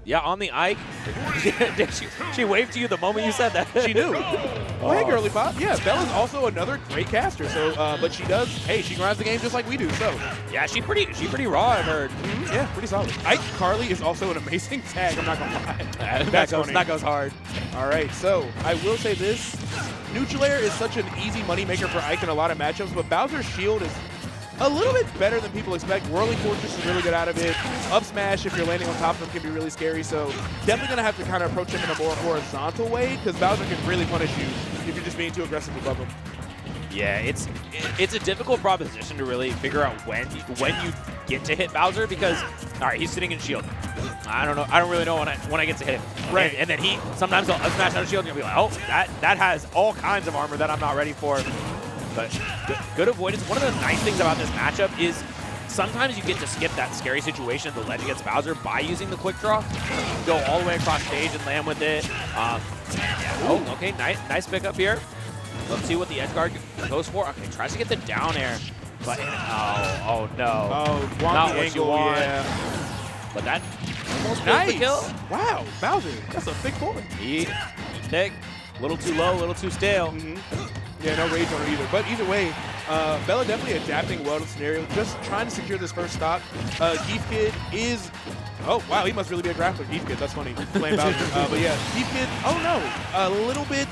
Yeah, on the Ike. she waved to you the moment you said that. She knew. Oh, hey, girly pop. Yeah, Bella's also another great caster. So, but she does. Hey, she grinds the game just like we do. So, yeah, she pretty raw. I've heard. Yeah, pretty solid. Ike Carly is also an amazing tag. I'm not gonna lie. that goes hard. All right, so I will say this: neutral air is such an easy moneymaker for Ike in a lot of matchups, but Bowser's shield is a little bit better than people expect. Whirling Fortress is really good out of it. Up smash, if you're landing on top of him, can be really scary. So definitely going to have to kind of approach him in a more horizontal way, because Bowser can really punish you if you're just being too aggressive above him. Yeah, it's a difficult proposition to really figure out when you get to hit Bowser, because all right, he's sitting in shield. I don't really know when I get to hit him. Right. And then he sometimes he'll up smash out of shield and you'll be like, oh, that has all kinds of armor that I'm not ready for. But good avoidance. One of the nice things about this matchup is sometimes you get to skip that scary situation of the ledge against Bowser by using the quick draw. You can go all the way across stage and land with it. Yeah. Oh, okay, nice pickup here. Let's see what the edge guard goes for. Okay, tries to get the down air, but oh no. Oh, not the what angle, you want. yeah. But that almost nice. the kill. Wow, Bowser, that's a thick point. Thick, a little too low, a little too stale. Yeah, no rage on her either. But either way, Bella definitely adapting well to the scenario, just trying to secure this first stock. Giefkid is, oh wow, he must really be a grappler. Giefkid, that's funny, playing Bowser. But yeah, Giefkid, oh no, a little bit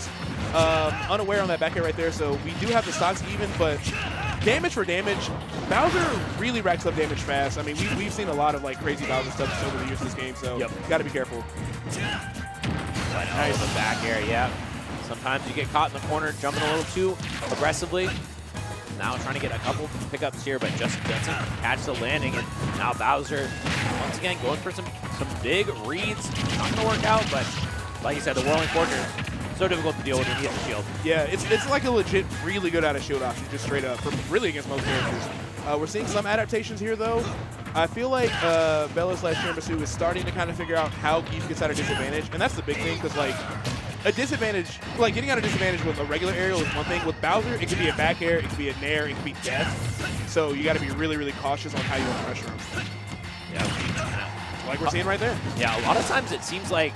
unaware on that back air right there. So we do have the stocks even, but damage for damage, Bowser really racks up damage fast. I mean, we've seen a lot of like crazy Bowser stuff over the years of this game, so got to be careful. Nice, the back air, yeah. Sometimes you get caught in the corner, jumping a little too aggressively. Now trying to get a couple pickups here, but just doesn't catch the landing. And now Bowser, once again, going for some big reads. Not going to work out, but like you said, the Whirling Fortress, so difficult to deal with when you hit the shield. Yeah, it's like a legit really good out of shield option, just straight up, really against most characters. We're seeing some adaptations here, though. I feel like Bella/Tiramisu is starting to kind of figure out how Gief gets out of disadvantage, and that's the big thing, because like, a disadvantage, like getting out of disadvantage with a regular aerial is one thing. With Bowser, it could be a back air, it could be a nair, it could be death. So you got to be really, really cautious on how you want to pressure him. Yeah. Like we're seeing right there. Yeah, a lot of times it seems like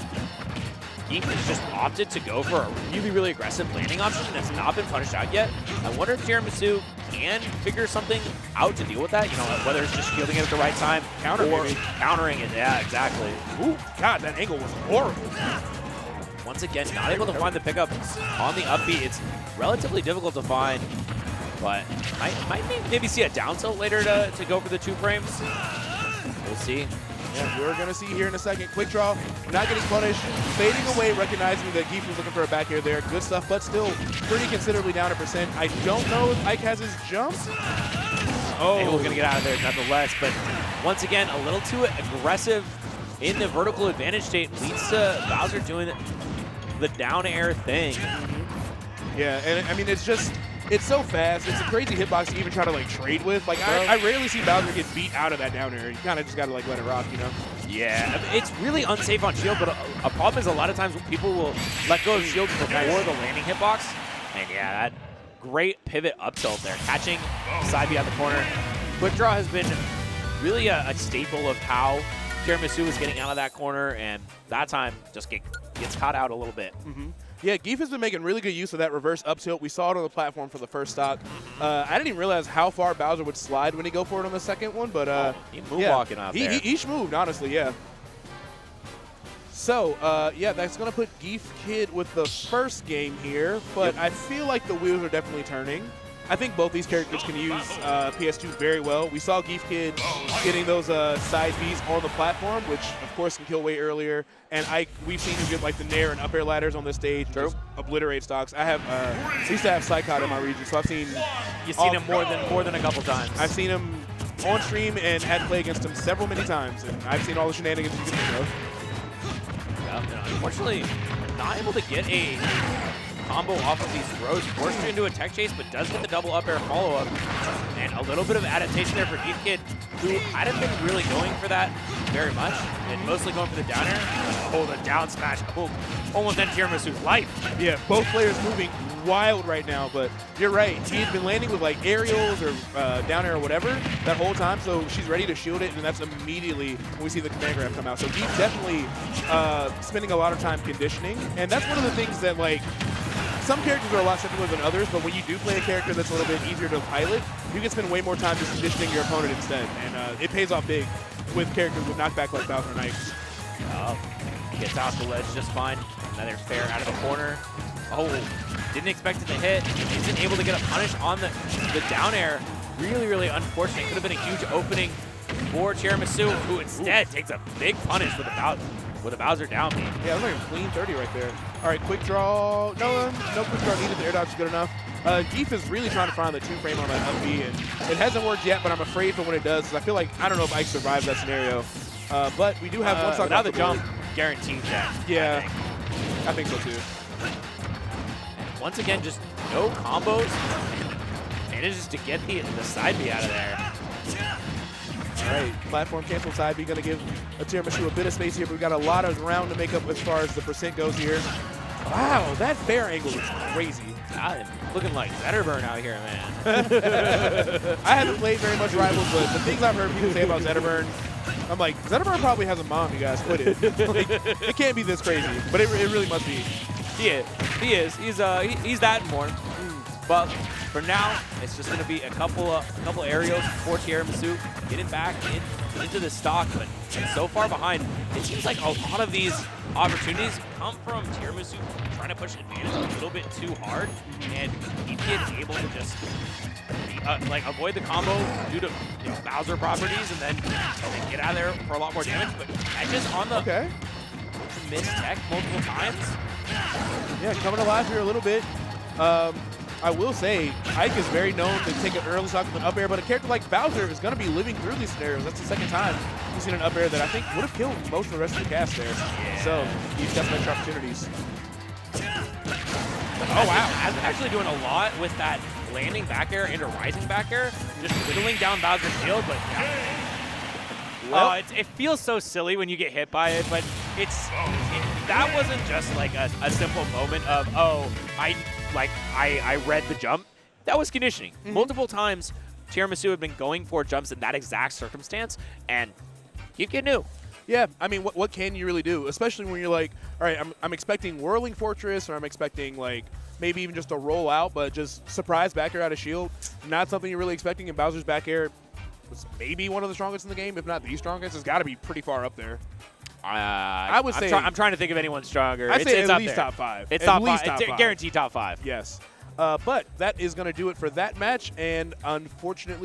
Gief has just opted to go for a really, really aggressive landing option that's not been punished out yet. I wonder if Tiramisu can figure something out to deal with that, you know, whether it's just shielding it at the right time or countering it. Yeah, exactly. Ooh, God, that angle was horrible. Once again, not able to find the pickup on the up B. It's relatively difficult to find, but might maybe see a down tilt later to go for the 2 frames. We'll see. Yeah, we're going to see here in a second. Quick draw, not getting punished, fading away, recognizing that Gief was looking for a back air there. Good stuff, but still pretty considerably down a percent. I don't know if Ike has his jump. Oh, we're going to get out of there nonetheless, but once again, a little too aggressive in the vertical advantage state leads to Bowser doing the down air thing. Yeah, and I mean, it's so fast. It's a crazy hitbox to even try to like trade with. Like I rarely see Bowser get beat out of that down air. You kind of just got to like let it rock, you know? Yeah, it's really unsafe on shield, but a problem is a lot of times people will let go of shield before the landing hitbox. And yeah, that great pivot up tilt there, catching side B out the corner. Quick draw has been really a staple of how Tiramisu is getting out of that corner, and that time just gets caught out a little bit. Yeah, Gief has been making really good use of that reverse up tilt. We saw it on the platform for the first stock. I didn't even realize how far Bowser would slide when he go for it on the second one, but he moonwalking out there. He moved, honestly, yeah. So, yeah, that's going to put Giefkid with the first game here, but I feel like the wheels are definitely turning. I think both these characters can use PS2 very well. We saw Giefkid getting those side Bs on the platform, which of course can kill way earlier. And we've seen him get like the nair and up air ladders on this stage, just obliterate stocks. I used to have Psychot in my region, so I've seen. You've seen him more than a couple times. I've seen him on stream and had to play against him many times, and I've seen all the shenanigans you can think of. Yeah, unfortunately, not able to get a combo off of these throws, forced into a tech chase, but does get the double up air follow-up. And a little bit of adaptation there for Giefkid, who hadn't been really going for that very much, and mostly going for the down air. Oh, the down smash. Oh, almost end Tiramisu's life. Yeah, both players moving wild right now, but you're right. He had been landing with like aerials or down air or whatever that whole time, so she's ready to shield it, and that's immediately when we see the command grab come out. So Gief definitely spending a lot of time conditioning, and that's one of the things that, like, some characters are a lot simpler than others, but when you do play a character that's a little bit easier to pilot, you can spend way more time just conditioning your opponent instead, and it pays off big with characters with knockback like Bowser Knight. Gets off the ledge just fine. Another fair out of the corner. Oh, didn't expect it to hit. Isn't able to get a punish on the down air. Really, really unfortunate. Could have been a huge opening for Tiramisu, who instead takes a big punish with a Bowser down beat. Yeah, that was like a clean 30 right there. All right, quick draw. No quick draw needed. The air dodge is good enough. Gief is really trying to find the 2-frame on that up B, and it hasn't worked yet, but I'm afraid for when it does, 'cause I feel like, I don't know if Ike survives that scenario. But we do have one stock. Now the jump guaranteed that. Yeah, I think so too. Once again, just no combos. Manages to get the side B out of there. All right, platform cancel side B, going to give a Tiramisu a bit of space here, but we've got a lot of ground to make up as far as the percent goes here. Wow, that fair angle is crazy. God, looking like Zetterburn out here, man. I haven't played very much Rivals, but the things I've heard people say about Zetterburn, I'm like, Zetterburn probably has a mom, you guys. Quit it. Like, it can't be this crazy, but it really must be. He is. He's that and more. But for now, it's just going to be a couple aerials for Tiramisu, getting back into the stock, but so far behind. It seems like a lot of these opportunities come from Tiramisu trying to push advantage a little bit too hard, and Giefkid able to just avoid the combo due to Bowser properties, and then get out of there for a lot more damage. But just on the missed tech multiple times. Yeah, coming alive here a little bit. I will say, Ike is very known to take an early stock with an up air, but a character like Bowser is going to be living through these scenarios. That's the second time we've seen an up air that I think would have killed most of the rest of the cast there. Yeah. So he's got some extra opportunities. Oh, wow. Has actually doing a lot with that landing back air into rising back air, just whittling down Bowser's shield, but well, it feels so silly when you get hit by it, but that wasn't just like a simple moment of, oh, I read the jump. That was conditioning. Multiple times, Tiramisu had been going for jumps in that exact circumstance, and Giefkid knew. Yeah, I mean, what can you really do? Especially when you're like, all right, I'm expecting Whirling Fortress, or I'm expecting, like, maybe even just a roll out, but just surprise back air out of shield. Not something you're really expecting, and Bowser's back air was maybe one of the strongest in the game, if not the strongest. It's got to be pretty far up there. I would say I'm trying to think of anyone stronger. I'd say it's at least there. top 5. It's at top least 5. Top 5. Guaranteed top 5. Yes. But that is going to do it for that match, and unfortunately